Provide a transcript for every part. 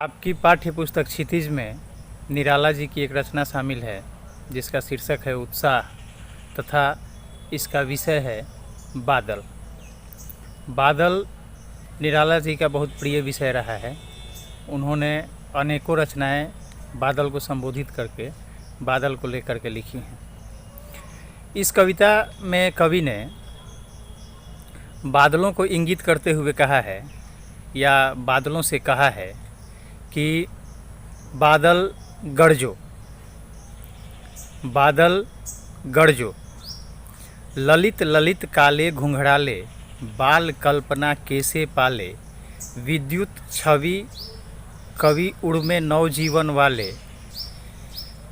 आपकी पाठ्य पुस्तक क्षितिज में निराला जी की एक रचना शामिल है जिसका शीर्षक है उत्साह तथा इसका विषय है बादल। बादल निराला जी का बहुत प्रिय विषय रहा है। उन्होंने अनेकों रचनाएं बादल को संबोधित करके बादल को लेकर के लिखी हैं। इस कविता में कवि ने बादलों को इंगित करते हुए कहा है या बादलों से कहा है कि बादल गरजो, बादल गरजो, ललित ललित काले घुंघराले, बाल कल्पना कैसे पाले, विद्युत छवि कवि उड़मे नवजीवन वाले,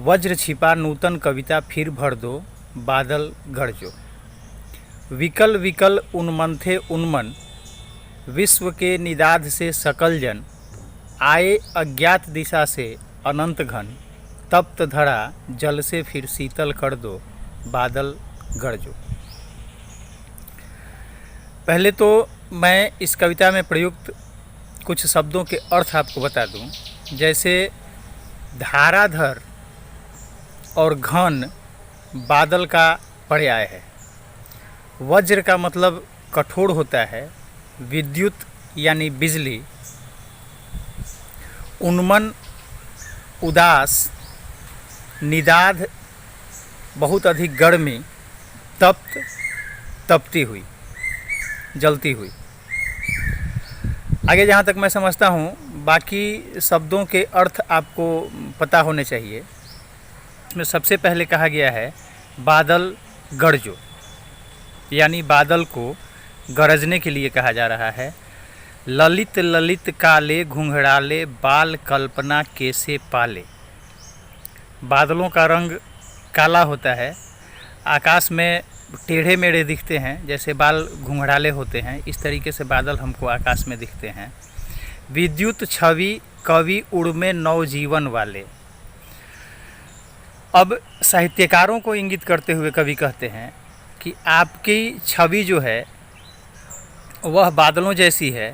वज्र छिपा नूतन कविता फिर भर दो, बादल गरजो। विकल विकल उन्मंथे उन्मन, विश्व के निदाध से सकल जन, आए अज्ञात दिशा से अनंत घन, तप्त धरा जल से फिर शीतल कर दो, बादल गरजो। पहले तो मैं इस कविता में प्रयुक्त कुछ शब्दों के अर्थ आपको बता दूं। जैसे धाराधर और घन बादल का पर्याय है। वज्र का मतलब कठोर होता है, विद्युत यानी बिजली, उन्मन उदास, निदाध बहुत अधिक गर्मी, तप्त तपती हुई, जलती हुई। आगे जहाँ तक मैं समझता हूँ बाकी शब्दों के अर्थ आपको पता होने चाहिए। इसमें सबसे पहले कहा गया है बादल गरजो, यानी बादल को गरजने के लिए कहा जा रहा है। ललित ललित काले घुंघराले, बाल कल्पना कैसे पाले। बादलों का रंग काला होता है, आकाश में टेढ़े मेढ़े दिखते हैं, जैसे बाल घुंघराले होते हैं, इस तरीके से बादल हमको आकाश में दिखते हैं। विद्युत छवि कवि उड़मे नवजीवन वाले। अब साहित्यकारों को इंगित करते हुए कवि कहते हैं कि आपकी छवि जो है वह बादलों जैसी है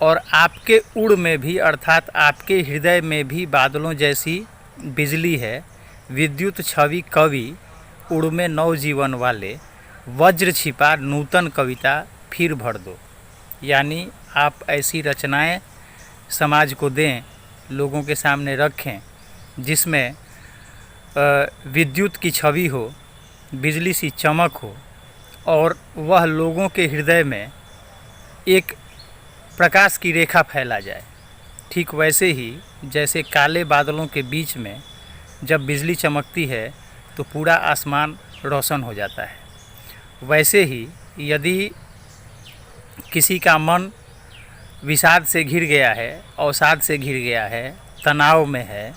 और आपके उड़ में भी अर्थात आपके हृदय में भी बादलों जैसी बिजली है। विद्युत छवि कवि उड़मे नवजीवन वाले, वज्र छिपा नूतन कविता फिर भर दो। यानी आप ऐसी रचनाएं समाज को दें, लोगों के सामने रखें जिसमें विद्युत की छवि हो, बिजली सी चमक हो और वह लोगों के हृदय में एक प्रकाश की रेखा फैला जाए। ठीक वैसे ही जैसे काले बादलों के बीच में जब बिजली चमकती है तो पूरा आसमान रोशन हो जाता है, वैसे ही यदि किसी का मन विषाद से घिर गया है, अवसाद से घिर गया है, तनाव में है,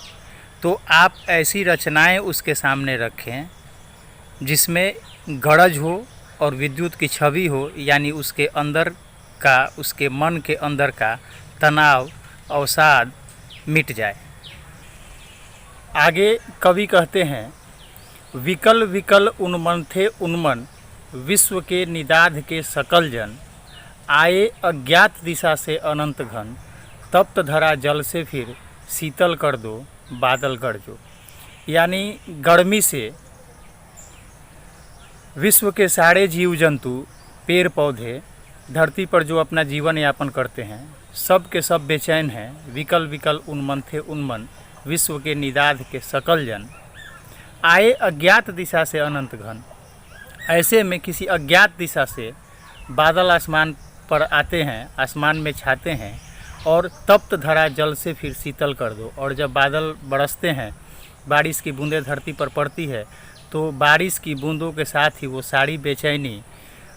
तो आप ऐसी रचनाएं उसके सामने रखें जिसमें गरज हो और विद्युत की छवि हो, यानी उसके अंदर का, उसके मन के अंदर का तनाव अवसाद मिट जाए। आगे कवि कहते हैं विकल विकल उन्मन थे उन्मन, विश्व के निदाध के सकल जन, आए अज्ञात दिशा से अनंत घन, तप्त धरा जल से फिर शीतल कर दो, बादल गरजो। यानी गर्मी से विश्व के सारे जीव जंतु, पेड़ पौधे, धरती पर जो अपना जीवन यापन करते हैं, सब के सब बेचैन हैं। विकल विकल उन्मन थे उन्मन, विश्व के निदाध के सकल जन, आए अज्ञात दिशा से अनंत घन। ऐसे में किसी अज्ञात दिशा से बादल आसमान पर आते हैं, आसमान में छाते हैं और तप्त धरा जल से फिर शीतल कर दो। और जब बादल बरसते हैं, बारिश की बूंदें धरती पर पड़ती है, तो बारिश की बूंदों के साथ ही वो सारी बेचैनी,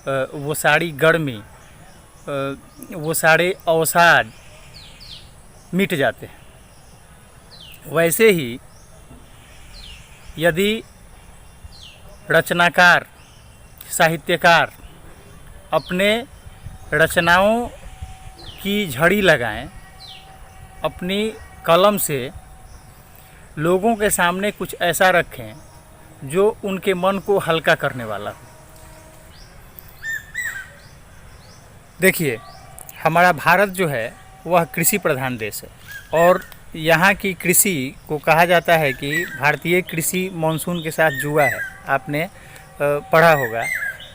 वो सारी गर्मी, वो सारे अवसाद मिट जाते हैं। वैसे ही यदि रचनाकार, साहित्यकार अपने रचनाओं की झड़ी लगाएं, अपनी कलम से लोगों के सामने कुछ ऐसा रखें जो उनके मन को हल्का करने वाला हो। देखिए, हमारा भारत जो है वह कृषि प्रधान देश है और यहाँ की कृषि को कहा जाता है कि भारतीय कृषि मानसून के साथ जुआ है। आपने पढ़ा होगा,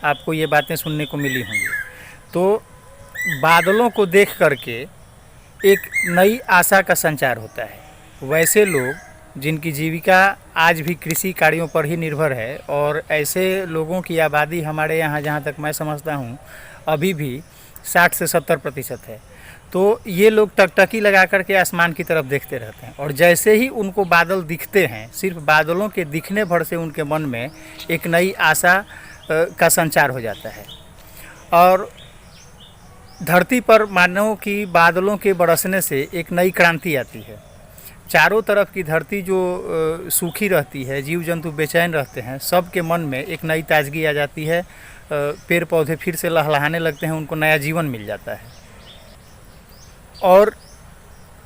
आपको ये बातें सुनने को मिली होंगी। तो बादलों को देख करके एक नई आशा का संचार होता है। वैसे लोग जिनकी जीविका आज भी कृषि कार्यों पर ही निर्भर है, और ऐसे लोगों की आबादी हमारे यहाँ, जहाँ तक मैं समझता हूँ, अभी भी 60 से 70% है। तो ये लोग टकटकी लगा करके आसमान की तरफ देखते रहते हैं, और जैसे ही उनको बादल दिखते हैं, सिर्फ बादलों के दिखने भर से उनके मन में एक नई आशा का संचार हो जाता है। और धरती पर मानो कि बादलों के बरसने से एक नई क्रांति आती है। चारों तरफ की धरती जो सूखी रहती है, जीव जंतु बेचैन रहते हैं, सब के मन में एक नई ताजगी आ जाती है। पेड़ पौधे फिर से लहलहाने लगते हैं, उनको नया जीवन मिल जाता है। और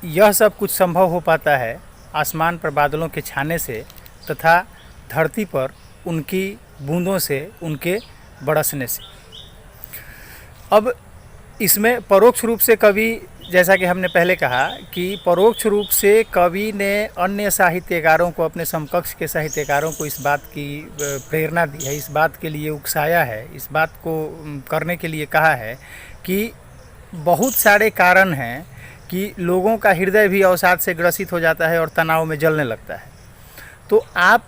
यह सब कुछ संभव हो पाता है आसमान पर बादलों के छाने से, तथा धरती पर उनकी बूंदों से, उनके बरसने से। अब इसमें परोक्ष रूप से कवि, जैसा कि हमने पहले कहा कि परोक्ष रूप से कवि ने अन्य साहित्यकारों को, अपने समकक्ष के साहित्यकारों को इस बात की प्रेरणा दी है, इस बात के लिए उकसाया है, इस बात को करने के लिए कहा है कि बहुत सारे कारण हैं कि लोगों का हृदय भी अवसाद से ग्रसित हो जाता है और तनाव में जलने लगता है। तो आप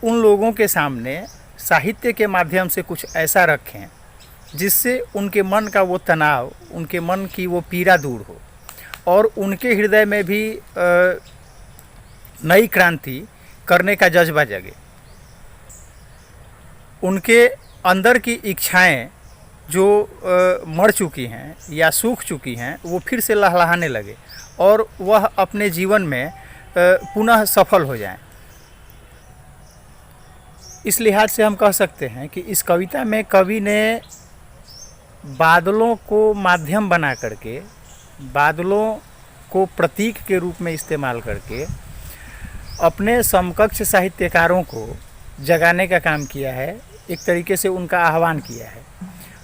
उन लोगों के सामने साहित्य के माध्यम से कुछ ऐसा रखें जिससे उनके मन का वो तनाव, उनके मन की वो पीड़ा दूर हो, और उनके हृदय में भी नई क्रांति करने का जज्बा जगे। उनके अंदर की इच्छाएं जो मर चुकी हैं या सूख चुकी हैं, वो फिर से लहलहाने लगे और वह अपने जीवन में पुनः सफल हो जाएं। इस लिहाज से हम कह सकते हैं कि इस कविता में कवि ने बादलों को माध्यम बना करके, बादलों को प्रतीक के रूप में इस्तेमाल करके अपने समकक्ष साहित्यकारों को जगाने का काम किया है। एक तरीके से उनका आह्वान किया है।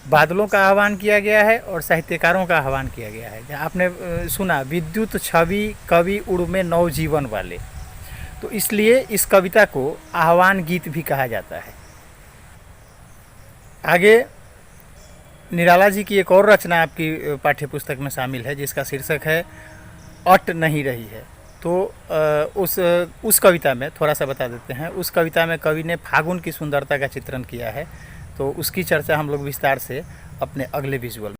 बादलों का आह्वान किया गया है और साहित्यकारों का आह्वान किया गया है। आपने सुना, विद्युत छवि कवि उड़मे नव जीवन वाले, तो इसलिए इस कविता को आह्वान गीत भी कहा जाता है। आगे निराला जी की एक और रचना आपकी पाठ्य पुस्तक में शामिल है, जिसका शीर्षक है अट नहीं रही है। तो उस कविता में थोड़ा सा बता देते हैं। उस कविता में कवि ने फागुन की सुंदरता का चित्रण किया है, तो उसकी चर्चा हम लोग विस्तार से अपने अगले विजुअल